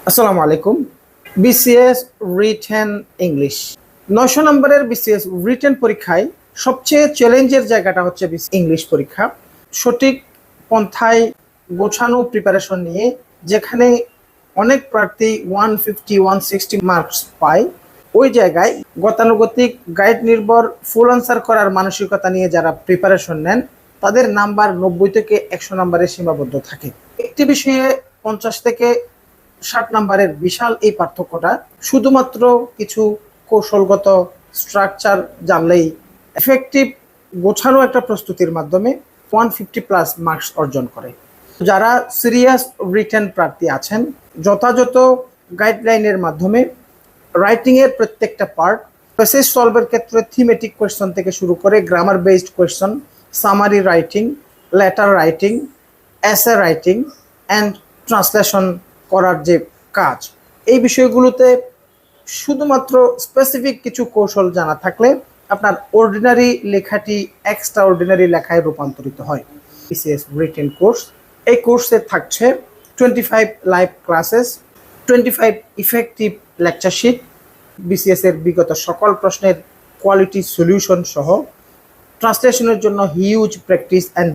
আসসালামু আলাইকুম। BCS written English 900 নম্বরের বিসিএস রিটেন পরীক্ষায় সবচেয়ে চ্যালেঞ্জের জায়গাটা হচ্ছে ইংলিশ পরীক্ষা। সঠিক পন্থায় গোছানো প্রিপারেশন নিয়ে যেখানে অনেক প্রার্থী 150 160 মার্কস পায়, ওই জায়গায় গতানুগতিক গাইড নির্ভর ফুল আনসার করার মানসিকতা নিয়ে যারা প্রিপারেশন নেন তাদের নাম্বার 90 থেকে 100 নম্বরে সীমাবদ্ধ থাকে। একটি বিষয়ে 50 থেকে 60 নম্বরের বিশাল এই পার্থক্যটা শুধুমাত্র কিছু কৌশলগত স্ট্রাকচার জানলেই এফেক্টিভ গোছানো একটা প্রস্তুতির মাধ্যমে 150 প্লাস মার্কস অর্জন করে। যারা সিরিয়াস রিটেন প্রার্থী আছেন, যথাযথ গাইডলাইনের মাধ্যমে রাইটিংয়ের প্রত্যেকটা পার্ট, প্যাসেজ সলভের ক্ষেত্রে থিমেটিক কোয়েশ্চন থেকে শুরু করে grammar based question, summary writing, letter writing, essay writing and translation করার যে কাজ, এই বিষয়গুলোতে শুধুমাত্র স্পেসিফিক কিছু কৌশল জানা থাকলে আপনার অর্ডিনারি লেখাটি এক্সট্রা অর্ডিনারি লেখায় রূপান্তরিত হয়। বিসিএস রিটেন কোর্স, এই কোর্সে থাকছে 25 live classes, 25 effective lecture sheet, BCS এর বিগত সকল প্রশ্নের কোয়ালিটি সলিউশন সহ ট্রান্সলেশনের জন্য হিউজ প্র্যাকটিস অ্যান্ড